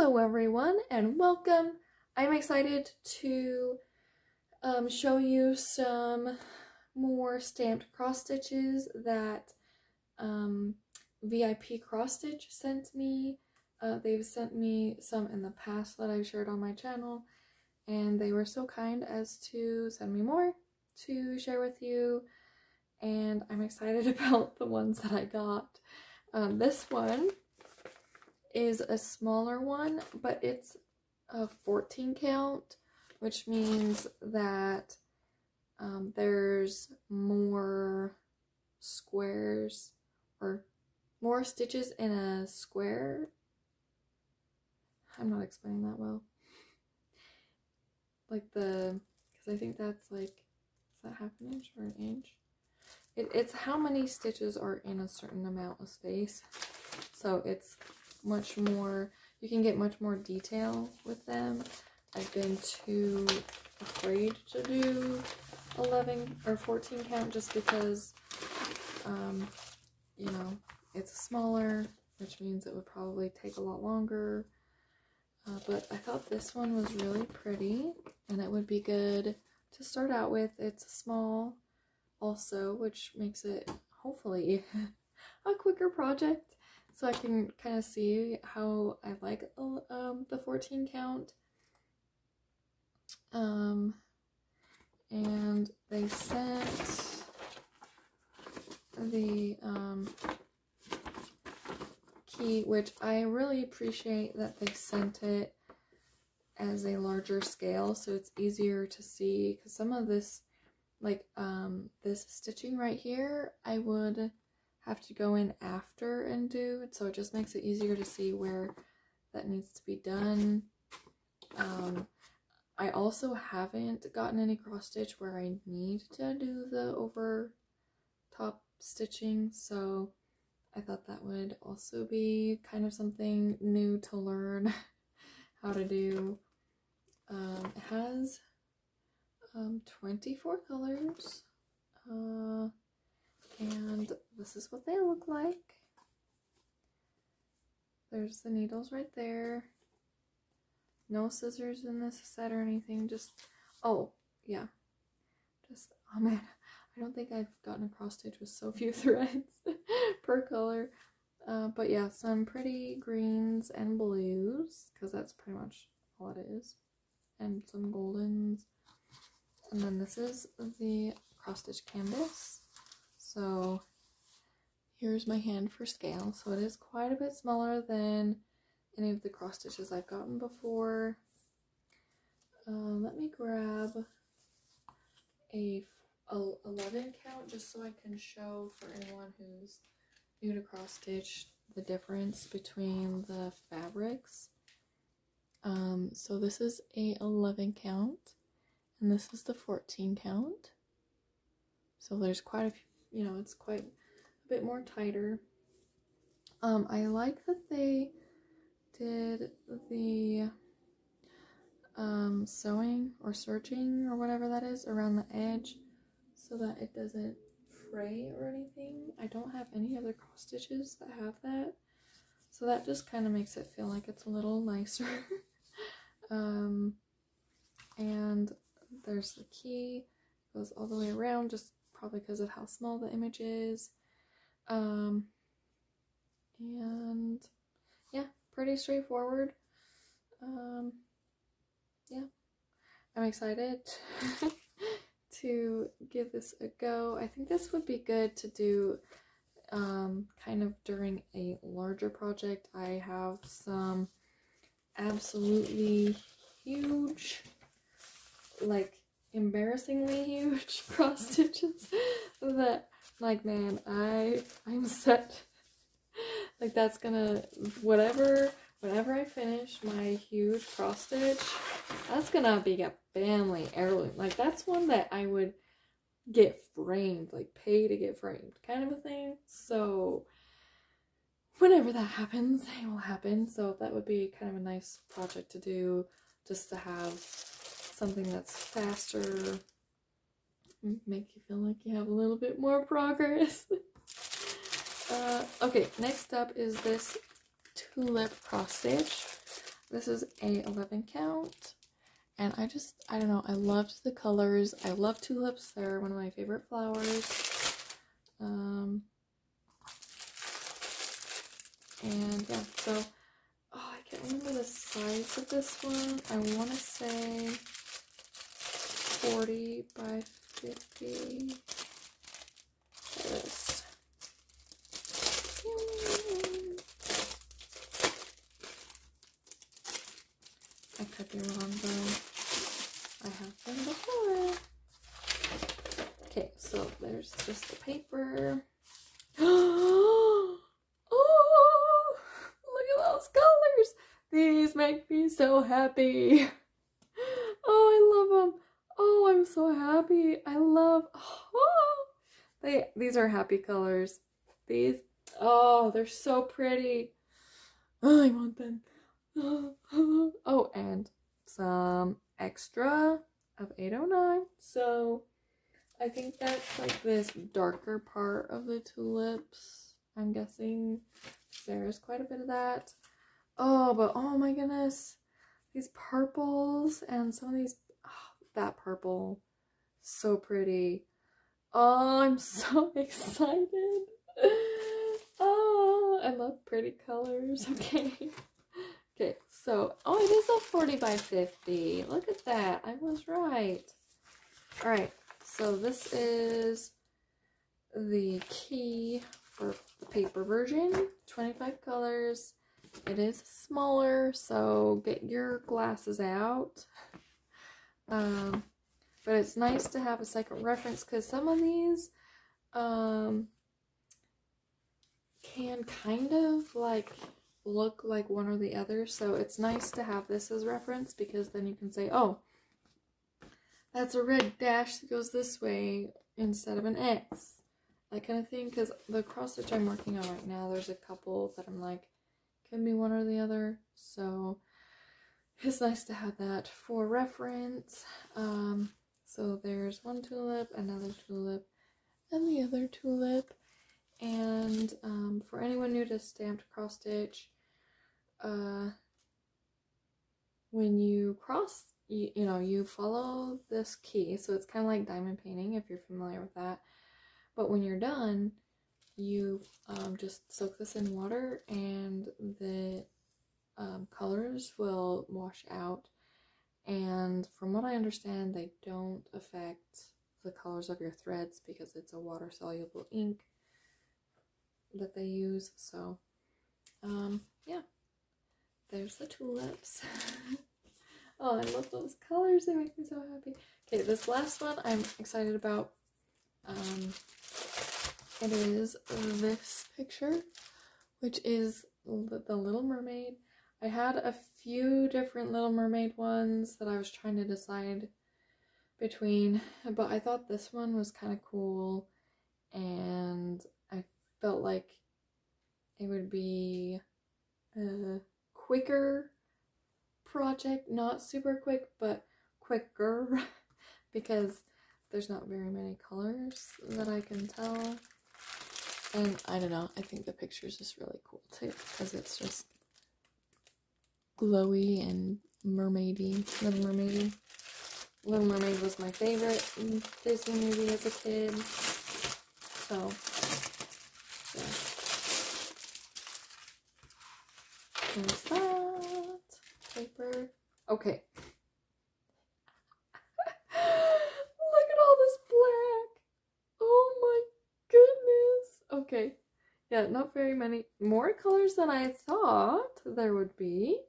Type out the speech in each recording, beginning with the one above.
Hello everyone and welcome. I'm excited to show you some more stamped cross stitches that VIP Cross Stitch sent me. They've sent me some in the past that I've shared on my channel, and they were so kind as to send me more to share with you, and I'm excited about the ones that I got. This one is a smaller one, but it's a 14 count, which means that there's more squares or more stitches in a square. I'm not explaining that well. Like because I think that's like, is that half an inch or an inch? It's how many stitches are in a certain amount of space. So it's much more, you can get much more detail with them. I've been too afraid to do 11 or 14 count just because, you know, it's smaller, which means it would probably take a lot longer. But I thought this one was really pretty and it would be good to start out with. It's small also, which makes it hopefully a quicker project. So I can kind of see how I like the 14 count. And they sent the key, which I really appreciate that they sent it as a larger scale so it's easier to see, because some of this, like this stitching right here, I would have to go in after and do it, so it just makes it easier to see where that needs to be done. I also haven't gotten any cross stitch where I need to do the over top stitching, so I thought that would also be kind of something new to learn how to do. It has 24 colors. And this is what they look like. There's the needles right there. No scissors in this set or anything, just, oh yeah, just, oh man, I don't think I've gotten a cross stitch with so few threads per color. But yeah, some pretty greens and blues, because that's pretty much all it is, and some goldens. And then this is the cross stitch canvas. So here's my hand for scale. So it is quite a bit smaller than any of the cross stitches I've gotten before. Let me grab a 11 count just so I can show for anyone who's new to cross stitch the difference between the fabrics. So this is a 11 count and this is the 14 count. So there's quite a few, you know, it's quite a bit more tighter. I like that they did the sewing or serging or whatever that is around the edge so that it doesn't fray or anything. I don't have any other cross stitches that have that, so that just kind of makes it feel like it's a little nicer. And there's the key, goes all the way around, just probably because of how small the image is. And yeah, pretty straightforward. Yeah, I'm excited to give this a go. I think this would be good to do kind of during a larger project. I have some absolutely huge, like embarrassingly huge cross stitches that, like, man, I'm set. Like, that's gonna, whenever I finish my huge cross stitch, that's gonna be a family heirloom. Like, that's one that I would get framed, like pay to get framed kind of a thing. So whenever that happens, it will happen. So that would be kind of a nice project to do, just to have something that's faster, make you feel like you have a little bit more progress. Okay, next up is this tulip cross stitch. This is a 11 count. And I don't know, I loved the colors. I love tulips. They're one of my favorite flowers. And yeah, so, oh, I can't remember the size of this one. I want to say 40 by 50. This. I could be wrong though. I have them before. Okay, so there's just the paper. Oh, look at those colors. These make me so happy. Oh, I love them. Oh, I'm so happy. I love, oh, these are happy colors. These, oh, they're so pretty. Oh, I want them. Oh, and some extra of 809. So I think that's like this darker part of the tulips. I'm guessing there's quite a bit of that. Oh, but oh my goodness. These purples and some of these, oh, that purple, so pretty. Oh, I'm so excited. Oh, I love pretty colors. Okay. Okay, so, oh, it is a 40 by 50. Look at that. I was right. All right, so this is the key for the paper version. 25 colors. It is smaller, so get your glasses out. But it's nice to have a second reference because some of these can kind of like look like one or the other, so it's nice to have this as reference because then you can say, oh, that's a red dash that goes this way instead of an X, that kind of thing. Because the cross stitch I'm working on right now, there's a couple that I'm like, can be one or the other, so it's nice to have that for reference. So there's one tulip, another tulip, and the other tulip. And for anyone new to stamped cross stitch, when you cross, you know, you follow this key, so it's kind of like diamond painting if you're familiar with that. But when you're done, you just soak this in water and the colors will wash out. And from what I understand, they don't affect the colors of your threads because it's a water soluble ink that they use. So yeah, there's the tulips. Oh, I love those colors. They make me so happy. Okay, this last one I'm excited about. It is this picture, which is the Little Mermaid. I had a few different Little Mermaid ones that I was trying to decide between, but I thought this one was kind of cool, and I felt like it would be a quicker project, not super quick, but quicker, because there's not very many colors that I can tell. And I don't know, I think the picture is just really cool too, because it's just glowy and mermaidy, Little Mermaidy. Little Mermaid was my favorite Disney movie as a kid. So, yeah. There's that paper. Okay. Look at all this black. Oh my goodness. Okay. Yeah, not very many more colors than I thought there would be.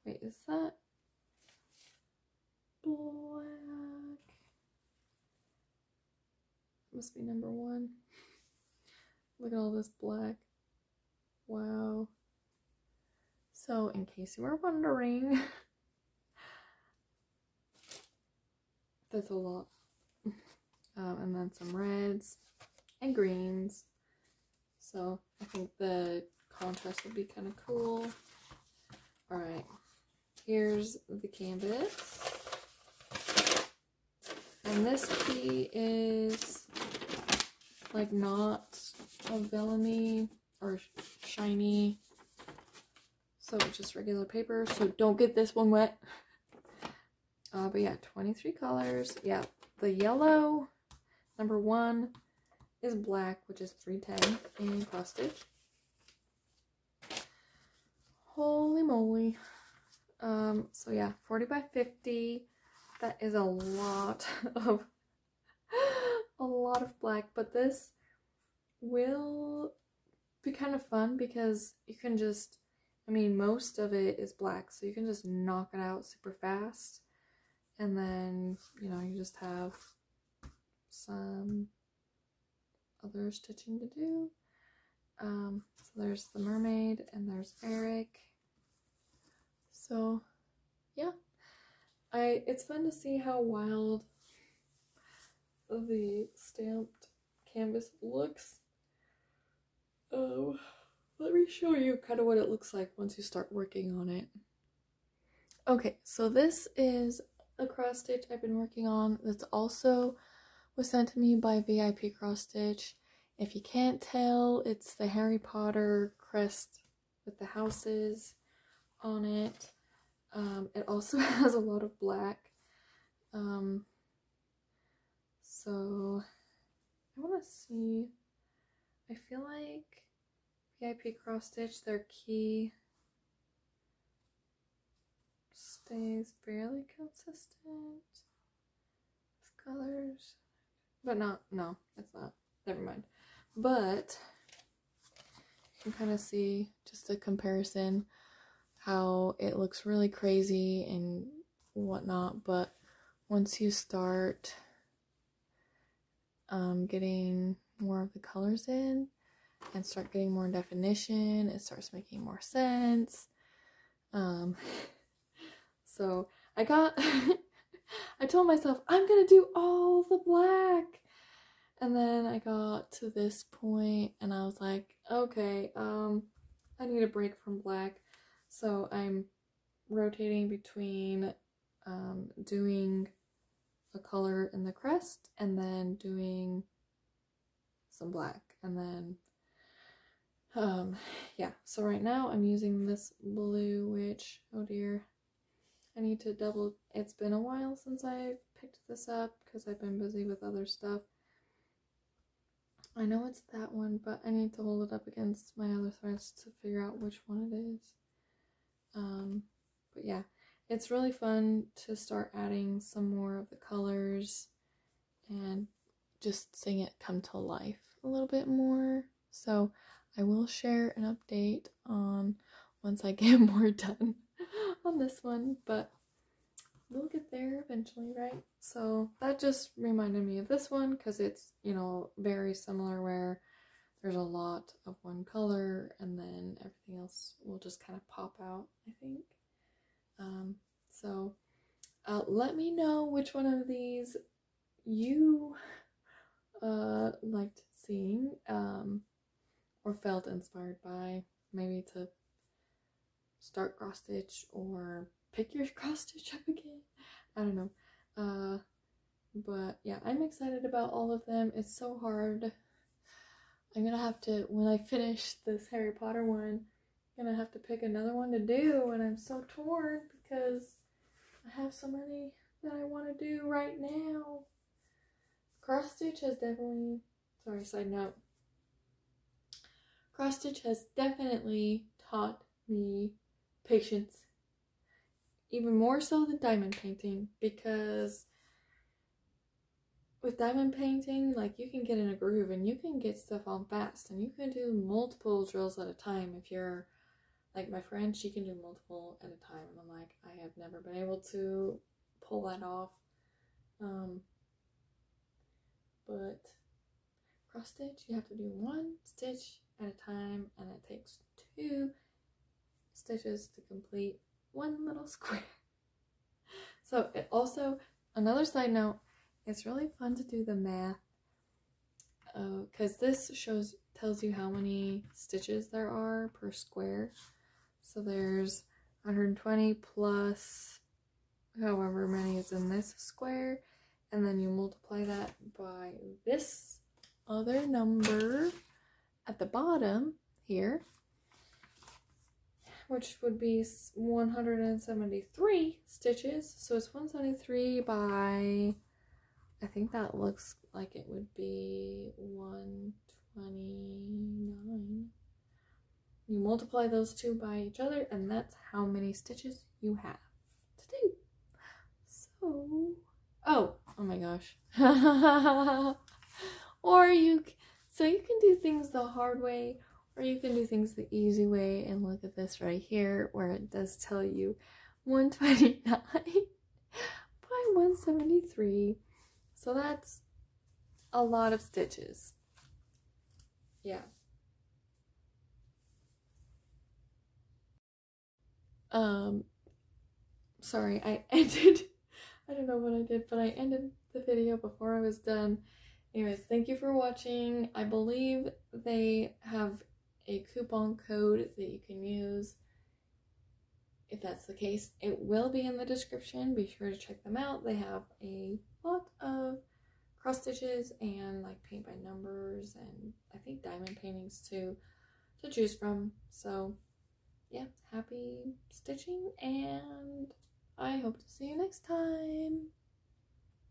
Wait, is that black? Must be number 1. Look at all this black. Wow. So, in case you were wondering, that's a lot. And then some reds and greens. So, I think the contrast would be kind of cool. Alright, here's the canvas. And this key is like not a vellum-y or shiny. So just regular paper. So don't get this one wet. But yeah, 23 colors. Yeah, the yellow number 1 is black, which is 310 in cross stitch. Holy moly. So yeah, 40 by 50. That is a lot of black, but this will be kind of fun because you can just, I mean, most of it is black, so you can just knock it out super fast. And then, you know, you just have some other stitching to do. So there's the mermaid and there's Eric. So yeah, it's fun to see how wild the stamped canvas looks. Let me show you kind of what it looks like once you start working on it. Okay, so this is a cross stitch I've been working on that's also was sent to me by VIP Cross Stitch. If you can't tell, it's the Harry Potter crest with the houses on it. It also has a lot of black. So I want to see, I feel like VIP Cross Stitch, their key stays fairly consistent with colors, but no, it's not. Never mind. But you can kind of see just a comparison how it looks really crazy and whatnot, but once you start getting more of the colors in and start getting more definition, it starts making more sense. So I told myself I'm gonna do all the black, and then I got to this point and I was like, okay, I need a break from black. So I'm rotating between doing a color in the crest and then doing some black, and then yeah, so right now I'm using this blue, which, oh dear, I need to double, it's been a while since I picked this up because I've been busy with other stuff. I know it's that one, but I need to hold it up against my other threads to figure out which one it is. But yeah, it's really fun to start adding some more of the colors and just seeing it come to life a little bit more. So I will share an update on once I get more done on this one, but we'll get there eventually, right? So that just reminded me of this one because it's, you know, very similar, where there's a lot of one color and then everything else will just kind of pop out, I think. So let me know which one of these you liked seeing or felt inspired by, maybe to start cross stitch or pick your cross stitch up again. I don't know. But yeah, I'm excited about all of them. It's so hard. I'm gonna have to, when I finish this Harry Potter one, I'm gonna have to pick another one to do, and I'm so torn because I have so many that I want to do right now. Cross stitch has definitely, sorry, side note, cross stitch has definitely taught me patience, even more so than diamond painting, because with diamond painting, like, you can get in a groove and you can get stuff on fast and you can do multiple drills at a time. If you're like my friend, she can do multiple at a time, and I'm like, I have never been able to pull that off. But cross stitch, you have to do one stitch at a time, and it takes 2 stitches to complete one little square. So it also, another side note, it's really fun to do the math, because this tells you how many stitches there are per square. So there's 120 plus however many is in this square, and then you multiply that by this other number at the bottom here, which would be 173 stitches. So it's 173 by, I think that looks like it would be 129. You multiply those two by each other, and that's how many stitches you have to do. So, oh my gosh. So you can do things the hard way, or you can do things the easy way. And look at this right here, where it does tell you 129 by 173. So that's a lot of stitches. Yeah. Sorry, I don't know what I did, but I ended the video before I was done. Anyways, thank you for watching. I believe they have a coupon code that you can use. If that's the case, it will be in the description. Be sure to check them out. They have a lot of cross stitches and like paint by numbers, and I think diamond paintings too to choose from. So yeah, happy stitching, and I hope to see you next time.